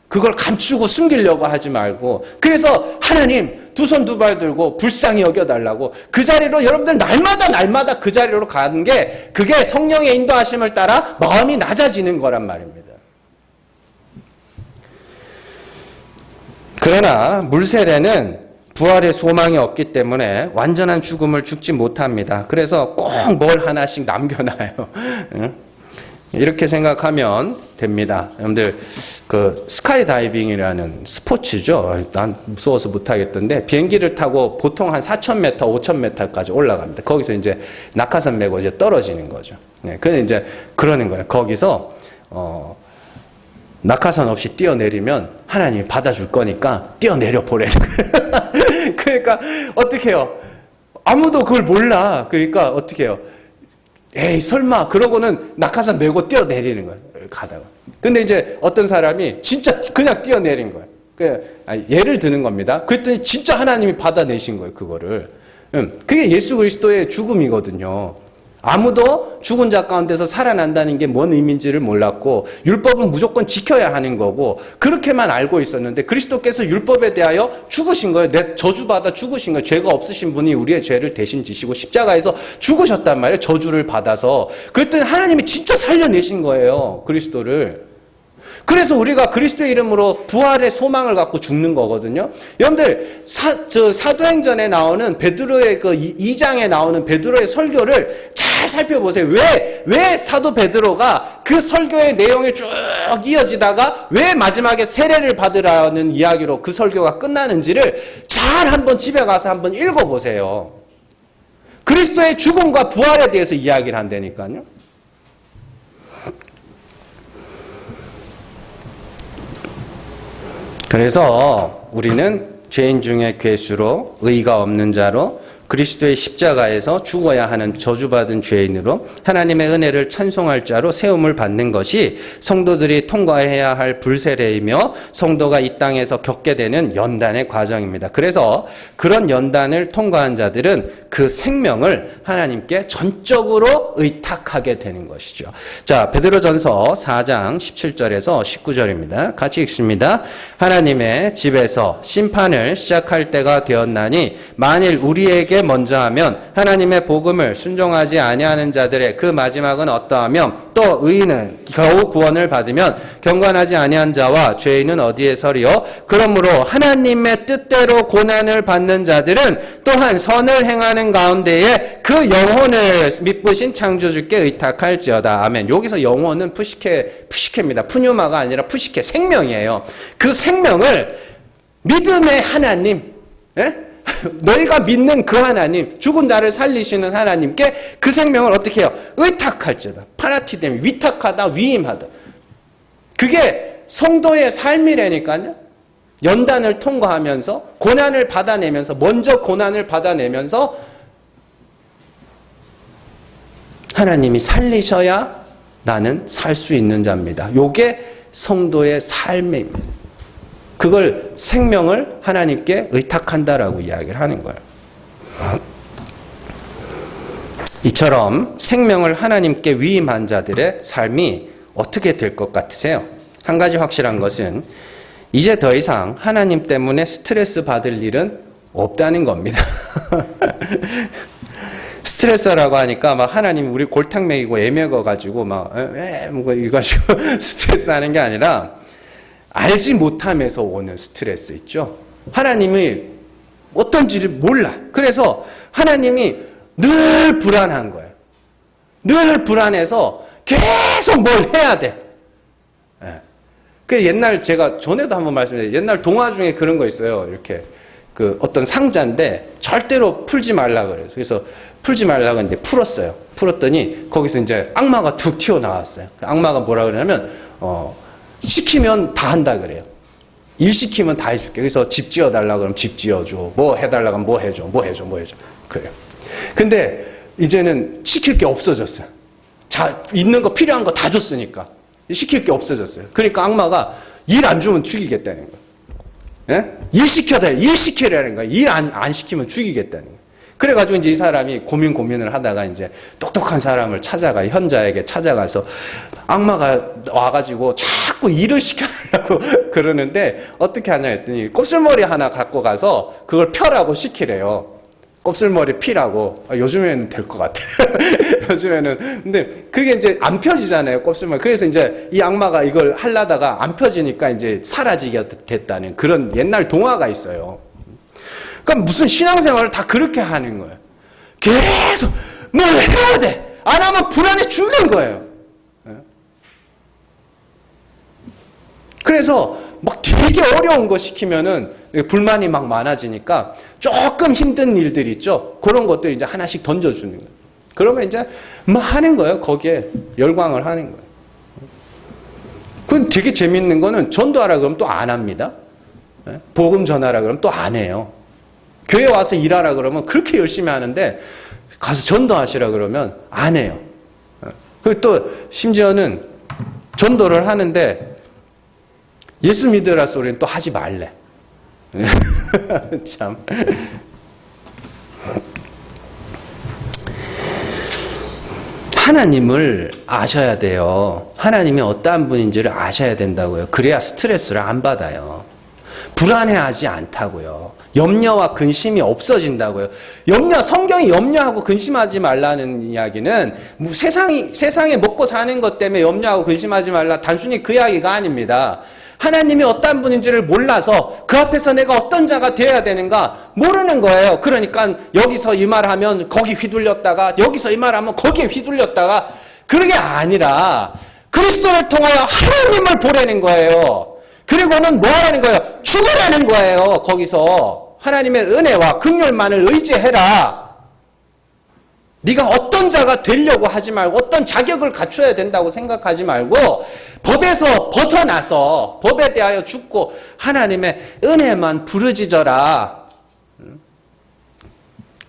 그걸 감추고 숨기려고 하지 말고, 그래서 하나님 두 손 두 발 들고 불쌍히 여겨달라고 그 자리로 여러분들 날마다 그 자리로 가는 게, 그게 성령의 인도하심을 따라 마음이 낮아지는 거란 말입니다. 그러나 물세례는 부활의 소망이 없기 때문에 완전한 죽음을 죽지 못합니다. 그래서 꼭 뭘 하나씩 남겨놔요. 이렇게 생각하면 됩니다. 여러분들 그 스카이 다이빙이라는 스포츠죠. 난 무서워서 못 하겠던데 비행기를 타고 보통 한 4,000m, 5,000m까지 올라갑니다. 거기서 이제 낙하산 메고 이제 떨어지는 거죠. 네, 그래 이제 그러는 거예요. 거기서 낙하산 없이 뛰어내리면 하나님이 받아줄 거니까 뛰어내려 보래는 거예요. 그러니까 어떻게 해요? 아무도 그걸 몰라. 그러니까 어떻게 해요? 에이 설마 그러고는 낙하산 메고 뛰어내리는 거예요. 가다가. 근데 이제 어떤 사람이 진짜 그냥 뛰어내린 거예요. 예를 드는 겁니다. 그랬더니 진짜 하나님이 받아내신 거예요. 그거를. 그게 예수 그리스도의 죽음이거든요. 아무도 죽은 자 가운데서 살아난다는 게 뭔 의미인지를 몰랐고 율법은 무조건 지켜야 하는 거고 그렇게만 알고 있었는데 그리스도께서 율법에 대하여 죽으신 거예요. 내 저주받아 죽으신 거예요. 죄가 없으신 분이 우리의 죄를 대신 지시고 십자가에서 죽으셨단 말이에요. 저주를 받아서. 그랬더니 하나님이 진짜 살려내신 거예요. 그리스도를. 그래서 우리가 그리스도의 이름으로 부활의 소망을 갖고 죽는 거거든요. 여러분들 사도행전에 나오는 베드로의 그 2장에 나오는 베드로의 설교를 잘 살펴보세요. 왜 사도 베드로가 그 설교의 내용이 쭉 이어지다가 왜 마지막에 세례를 받으라는 이야기로 그 설교가 끝나는지를 잘 한번 집에 가서 한번 읽어보세요. 그리스도의 죽음과 부활에 대해서 이야기를 한다니까요. 그래서 우리는 죄인 중에 괴수로 의가 없는 자로 그리스도의 십자가에서 죽어야 하는 저주받은 죄인으로 하나님의 은혜를 찬송할 자로 세움을 받는 것이 성도들이 통과해야 할 불세례이며 성도가 이 땅에서 겪게 되는 연단의 과정입니다. 그래서 그런 연단을 통과한 자들은 그 생명을 하나님께 전적으로 의탁하게 되는 것이죠. 자, 베드로전서 4장 17절에서 19절입니다. 같이 읽습니다. 하나님의 집에서 심판을 시작할 때가 되었나니 만일 우리에게 먼저 하면 하나님의 복음을 순종하지 아니하는 자들의 그 마지막은 어떠하며 또 의인은 겨우 구원을 받으면 경건하지 아니한 자와 죄인은 어디에 서리요? 그러므로 하나님의 뜻대로 고난을 받는 자들은 또한 선을 행하는 가운데에 그 영혼을 미쁘신 창조주께 의탁할지어다. 아멘. 여기서 영혼은 푸시케입니다. 푸뉴마가 아니라 푸시케, 생명이에요. 그 생명을 믿음의 하나님, 너희가 믿는 그 하나님, 죽은 자를 살리시는 하나님께 그 생명을 어떻게 해요? 의탁할지어다. 파라티뎀, 위탁하다, 위임하다. 그게 성도의 삶이라니까요. 연단을 통과하면서 고난을 받아내면서 먼저 고난을 받아내면서 하나님이 살리셔야 나는 살 수 있는 자입니다. 요게 성도의 삶입니다. 그걸 생명을 하나님께 의탁한다라고 이야기를 하는 거예요. 이처럼 생명을 하나님께 위임한 자들의 삶이 어떻게 될 것 같으세요? 한 가지 확실한 것은 이제 더 이상 하나님 때문에 스트레스 받을 일은 없다는 겁니다. 스트레스라고 하니까 막 하나님 우리 골탕 먹이고 애 먹어가지고 이가지고 스트레스 하는 게 아니라 알지 못함에서 오는 스트레스 있죠. 하나님이 어떤지를 몰라. 그래서 하나님이 늘 불안한 거예요. 늘 불안해서 계속 뭘 해야 돼. 그 옛날 제가 전에도 한번 말씀드렸는데 옛날 동화 중에 그런 거 있어요. 이렇게 그 어떤 상자인데 절대로 풀지 말라 그래요. 그래서 풀지 말라고 했는데 풀었어요. 풀었더니 거기서 이제 악마가 툭 튀어나왔어요. 악마가 뭐라 그러냐면 시키면 다 한다 그래요. 일 시키면 다 해줄게. 그래서 집 지어달라 그러면 집 지어줘. 뭐 해달라 그러면 뭐 해줘. 그래요. 근데 이제는 시킬 게 없어졌어요. 있는 거 필요한 거 다 줬으니까. 시킬 게 없어졌어요. 그러니까 악마가 일 안 주면 죽이겠다는 거예요. 일 시키라는 거예요. 일 안 시키면 죽이겠다는 거예요. 그래가지고 이제 이 사람이 고민을 하다가 이제 똑똑한 사람을 현자에게 찾아가서 악마가 와가지고 자꾸 일을 시켜달라고 그러는데 어떻게 하냐 했더니 곱슬머리 하나 갖고 가서 그걸 펴라고 시키래요. 곱슬머리 피라고. 요즘에는 될 것 같아. 요즘에는. 근데 그게 이제 안 펴지잖아요, 곱슬머리. 그래서 이제 이 악마가 이걸 하려다가 안 펴지니까 이제 사라지게 됐다는 그런 옛날 동화가 있어요. 그러니까 무슨 신앙생활을 다 그렇게 하는 거예요. 계속 뭘 해야 돼. 안 하면 불안해 죽는 거예요. 그래서 막 되게 어려운 거 시키면은 불만이 막 많아지니까 조금 힘든 일들 있죠. 그런 것들 이제 하나씩 던져주는 거예요. 그러면 이제 막 하는 거예요. 거기에 열광을 하는 거예요. 그 되게 재밌는 거는 전도하라 그러면 또 안 합니다. 복음 전하라 그러면 또 안 해요. 교회 와서 일하라 그러면 그렇게 열심히 하는데 가서 전도하시라 그러면 안 해요. 그리고 또 심지어는 전도를 하는데 예수 믿으라 소리는 또 하지 말래. 참. 하나님을 아셔야 돼요. 하나님이 어떠한 분인지를 아셔야 된다고요. 그래야 스트레스를 안 받아요. 불안해하지 않다고요. 염려와 근심이 없어진다고요. 성경이 염려하고 근심하지 말라는 이야기는 세상에 먹고 사는 것 때문에 염려하고 근심하지 말라. 단순히 그 이야기가 아닙니다. 하나님이 어떤 분인지를 몰라서 그 앞에서 내가 어떤 자가 되어야 되는가 모르는 거예요. 그러니까 여기서 이 말하면 거기 휘둘렸다가 여기서 이 말하면 거기에 휘둘렸다가 그런 게 아니라 그리스도를 통하여 하나님을 보라는 거예요. 그리고는 뭐 하라는 거예요? 죽으라는 거예요. 거기서 하나님의 은혜와 긍휼만을 의지해라. 네가 어떤 자가 되려고 하지 말고 어떤 자격을 갖춰야 된다고 생각하지 말고 법에서 벗어나서 법에 대하여 죽고 하나님의 은혜만 부르짖어라.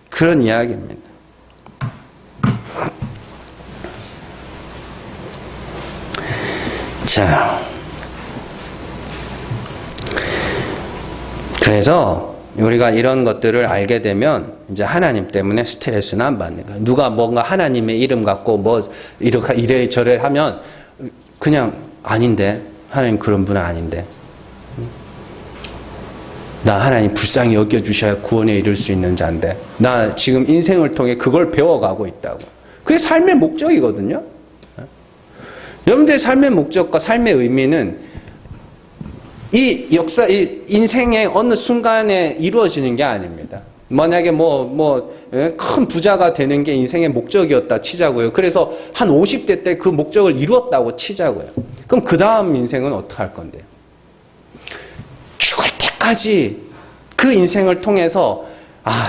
그런 이야기입니다. 자, 그래서 우리가 이런 것들을 알게 되면 이제 하나님 때문에 스트레스는 안 받는 거예요. 누가 뭔가 하나님의 이름 갖고 뭐 이래 저래 하면 그냥 아닌데 하나님 그런 분은 아닌데 나 하나님 불쌍히 여겨주셔야 구원에 이를 수 있는 자인데 나 지금 인생을 통해 그걸 배워가고 있다고. 그게 삶의 목적이거든요. 여러분들의 삶의 목적과 삶의 의미는 이 인생의 어느 순간에 이루어지는 게 아닙니다. 만약에 큰 부자가 되는 게 인생의 목적이었다 치자고요. 그래서 한 50대 때 그 목적을 이루었다고 치자고요. 그럼 그 다음 인생은 어떻게 할 건데요? 죽을 때까지 그 인생을 통해서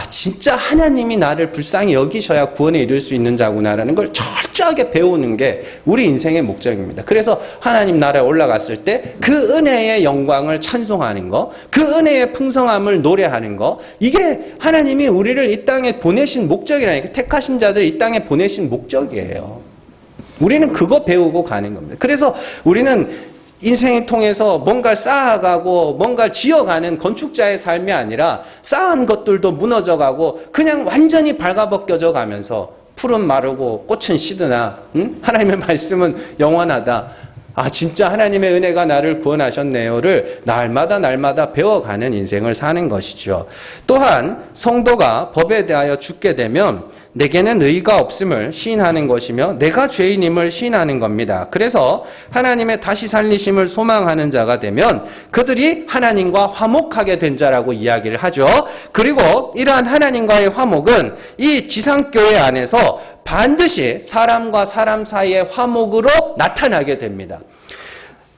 진짜 하나님이 나를 불쌍히 여기셔야 구원에 이를 수 있는 자구나라는 걸 철저하게 배우는 게 우리 인생의 목적입니다. 그래서 하나님 나라에 올라갔을 때 그 은혜의 영광을 찬송하는 거, 그 은혜의 풍성함을 노래하는 거, 이게 하나님이 우리를 이 땅에 보내신 목적이라니까. 택하신 자들 이 땅에 보내신 목적이에요. 우리는 그거 배우고 가는 겁니다. 그래서 우리는 인생을 통해서 뭔가를 쌓아가고 뭔가를 지어가는 건축자의 삶이 아니라 쌓은 것들도 무너져가고 그냥 완전히 발가벗겨져 가면서 풀은 마르고 꽃은 시드나 하나님의 말씀은 영원하다. 진짜 하나님의 은혜가 나를 구원하셨네요를 날마다 배워가는 인생을 사는 것이죠. 또한 성도가 법에 대하여 죽게 되면 내게는 의가 없음을 시인하는 것이며 내가 죄인임을 시인하는 겁니다. 그래서 하나님의 다시 살리심을 소망하는 자가 되면 그들이 하나님과 화목하게 된 자라고 이야기를 하죠. 그리고 이러한 하나님과의 화목은 이 지상교회 안에서 반드시 사람과 사람 사이의 화목으로 나타나게 됩니다.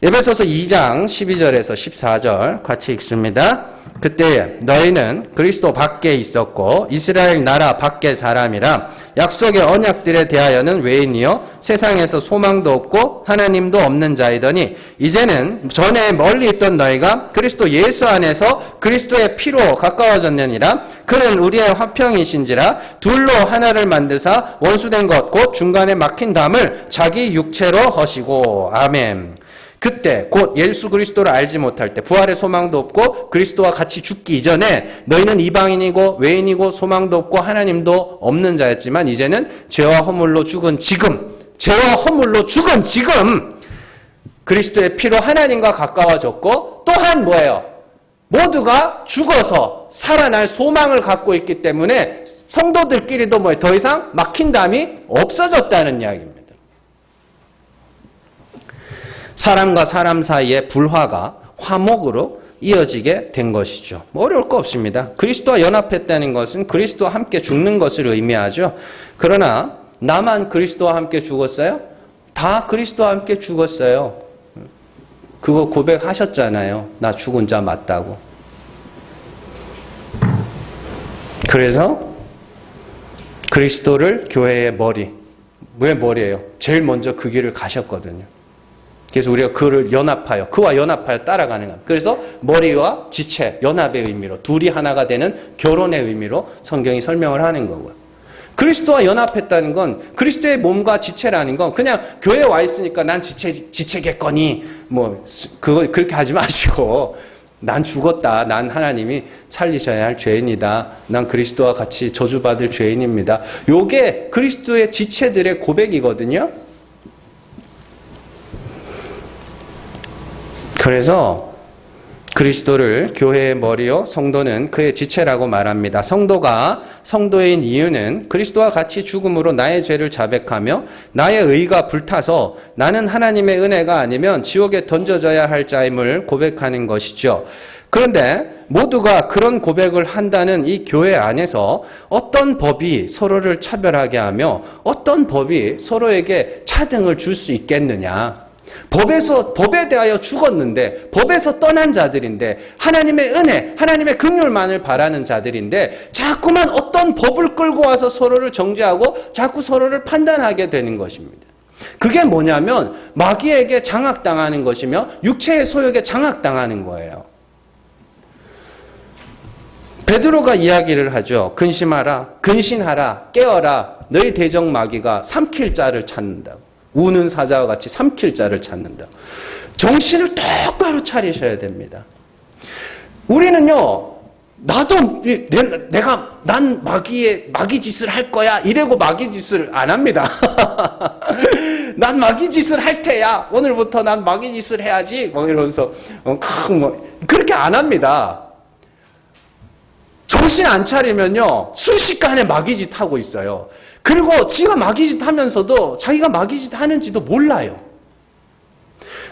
에베소서 2장 12절에서 14절 같이 읽습니다. 그때 너희는 그리스도 밖에 있었고 이스라엘 나라 밖의 사람이라 약속의 언약들에 대하여는 외인이요 세상에서 소망도 없고 하나님도 없는 자이더니 이제는 전에 멀리 있던 너희가 그리스도 예수 안에서 그리스도의 피로 가까워졌느니라. 그는 우리의 화평이신지라 둘로 하나를 만드사 원수된 것 곧 중간에 막힌 담을 자기 육체로 허시고. 아멘. 그때 곧 예수 그리스도를 알지 못할 때 부활의 소망도 없고 그리스도와 같이 죽기 이전에 너희는 이방인이고 외인이고 소망도 없고 하나님도 없는 자였지만 이제는 죄와 허물로 죽은 지금 그리스도의 피로 하나님과 가까워졌고 또한 뭐예요? 모두가 죽어서 살아날 소망을 갖고 있기 때문에 성도들끼리도 더 이상 막힌 담이 없어졌다는 이야기입니다. 사람과 사람 사이의 불화가 화목으로 이어지게 된 것이죠. 어려울 거 없습니다. 그리스도와 연합했다는 것은 그리스도와 함께 죽는 것을 의미하죠. 그러나 나만 그리스도와 함께 죽었어요? 다 그리스도와 함께 죽었어요. 그거 고백하셨잖아요. 나 죽은 자 맞다고. 그래서 그리스도를 교회의 머리. 왜 머리예요? 제일 먼저 그 길을 가셨거든요. 그래서 우리가 그를 연합하여, 그와 연합하여 따라가는 것. 그래서 머리와 지체, 연합의 의미로, 둘이 하나가 되는 결혼의 의미로 성경이 설명을 하는 거고요. 그리스도와 연합했다는 건, 그리스도의 몸과 지체라는 건 그냥 교회에 와 있으니까 난 지체겠거니, 그렇게 하지 마시고, 난 죽었다. 난 하나님이 살리셔야 할 죄인이다. 난 그리스도와 같이 저주받을 죄인입니다. 요게 그리스도의 지체들의 고백이거든요. 그래서 그리스도를 교회의 머리요, 성도는 그의 지체라고 말합니다. 성도가 성도인 이유는 그리스도와 같이 죽음으로 나의 죄를 자백하며 나의 의가 불타서 나는 하나님의 은혜가 아니면 지옥에 던져져야 할 자임을 고백하는 것이죠. 그런데 모두가 그런 고백을 한다는 이 교회 안에서 어떤 법이 서로를 차별하게 하며 어떤 법이 서로에게 차등을 줄 수 있겠느냐. 법에 대하여 죽었는데, 법에서 떠난 자들인데, 하나님의 은혜, 하나님의 긍휼만을 바라는 자들인데, 자꾸만 어떤 법을 끌고 와서 서로를 정죄하고 자꾸 서로를 판단하게 되는 것입니다. 그게 뭐냐면 마귀에게 장악당하는 것이며 육체의 소욕에 장악당하는 거예요. 베드로가 이야기를 하죠. 근신하라, 깨어라, 너희 대적 마귀가 삼킬 자를 찾는다고. 우는 사자와 같이 삼킬 자를 찾는다. 정신을 똑바로 차리셔야 됩니다. 우리는요, 난 마귀 짓을 할 거야. 이래고 마귀 짓을 안 합니다. 난 마귀 짓을 할 테야. 오늘부터 난 마귀 짓을 해야지. 이러면서, 그렇게 안 합니다. 정신 안 차리면요, 순식간에 마귀 짓 하고 있어요. 그리고 지가 마귀짓 하면서도 자기가 마귀짓 하는지도 몰라요.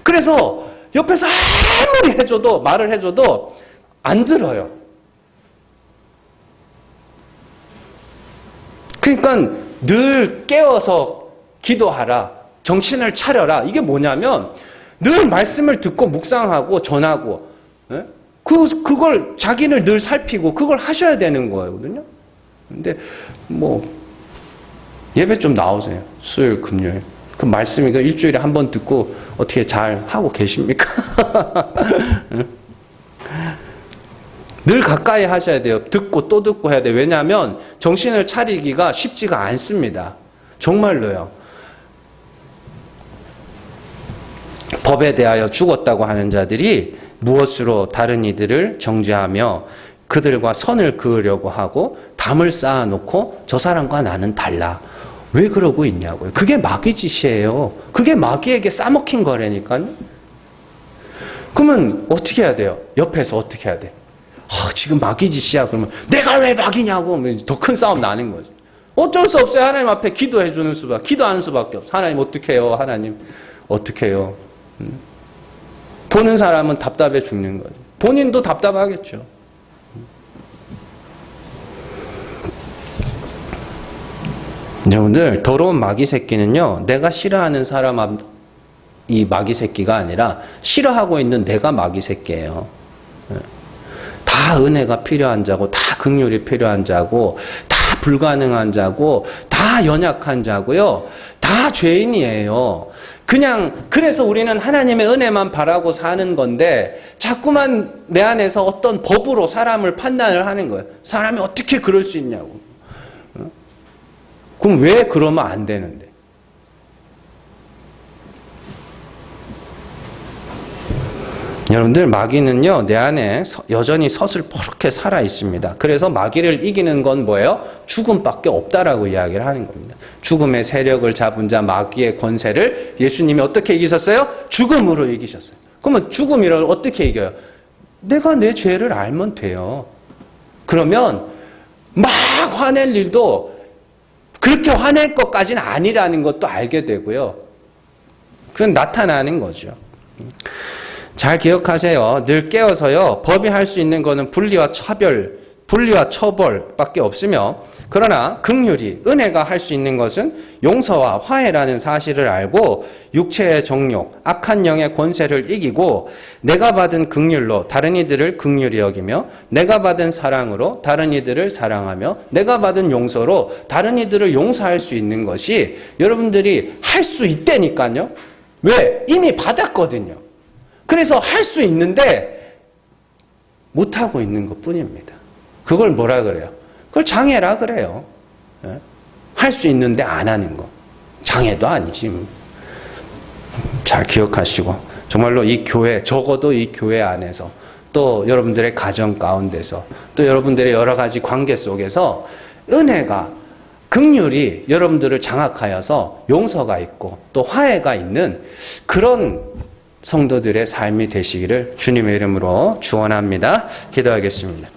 그래서 옆에서 아무리 말을 해줘도 안 들어요. 그러니까 늘 깨어서 기도하라. 정신을 차려라. 이게 뭐냐면 늘 말씀을 듣고 묵상하고 전하고, 그걸 자기를 늘 살피고 그걸 하셔야 되는 거거든요. 근데 예배 좀 나오세요. 수요일, 금요일. 그 말씀이 일주일에 한 번 듣고 어떻게 잘 하고 계십니까? 늘 가까이 하셔야 돼요. 듣고 또 듣고 해야 돼요. 왜냐하면 정신을 차리기가 쉽지가 않습니다. 정말로요. 법에 대하여 죽었다고 하는 자들이 무엇으로 다른 이들을 정죄하며 그들과 선을 그으려고 하고 담을 쌓아놓고 저 사람과 나는 달라. 왜 그러고 있냐고요. 그게 마귀 짓이에요. 그게 마귀에게 싸먹힌 거라니까요. 그러면 어떻게 해야 돼요? 옆에서 어떻게 해야 돼? 지금 마귀 짓이야. 그러면 내가 왜 마귀냐고 더 큰 싸움 나는 거죠. 어쩔 수 없어요. 하나님 앞에 기도해 주는 기도하는 수밖에 없어요. 하나님 어떻게 해요? 하나님 어떻게 해요? 보는 사람은 답답해 죽는 거죠. 본인도 답답하겠죠. 여러분들, 더러운 마귀 새끼는요, 내가 싫어하는 사람 이 마귀 새끼가 아니라 싫어하고 있는 내가 마귀 새끼예요. 다 은혜가 필요한 자고, 다 긍휼이 필요한 자고, 다 불가능한 자고, 다 연약한 자고요, 다 죄인이에요. 그래서 우리는 하나님의 은혜만 바라고 사는 건데, 자꾸만 내 안에서 어떤 법으로 사람을 판단을 하는 거예요. 사람이 어떻게 그럴 수 있냐고. 그럼 왜 그러면 안 되는데? 여러분들, 마귀는요, 내 안에 여전히 서슬퍼렇게 살아 있습니다. 그래서 마귀를 이기는 건 뭐예요? 죽음밖에 없다라고 이야기를 하는 겁니다. 죽음의 세력을 잡은 자 마귀의 권세를 예수님이 어떻게 이기셨어요? 죽음으로 이기셨어요. 그러면 죽음이를 어떻게 이겨요? 내가 내 죄를 알면 돼요. 그러면 막 화낼 일도 그렇게 화낼 것까지는 아니라는 것도 알게 되고요. 그건 나타나는 거죠. 잘 기억하세요. 늘 깨어서요. 법이 할 수 있는 거는 분리와 처벌밖에 없으며 그러나 긍휼이, 은혜가 할 수 있는 것은 용서와 화해라는 사실을 알고 육체의 정욕, 악한 영의 권세를 이기고 내가 받은 긍휼로 다른 이들을 긍휼히 여기며 내가 받은 사랑으로 다른 이들을 사랑하며 내가 받은 용서로 다른 이들을 용서할 수 있는 것이 여러분들이 할 수 있다니까요. 왜? 이미 받았거든요. 그래서 할 수 있는데 못하고 있는 것 뿐입니다. 그걸 뭐라 그래요? 그걸 장애라 그래요. 할 수 있는데 안 하는 거. 장애도 아니지. 잘 기억하시고 정말로 이 교회, 적어도 이 교회 안에서 또 여러분들의 가정 가운데서 또 여러분들의 여러 가지 관계 속에서 은혜가, 긍휼이 여러분들을 장악하여서 용서가 있고 또 화해가 있는 그런 성도들의 삶이 되시기를 주님의 이름으로 축원합니다. 기도하겠습니다.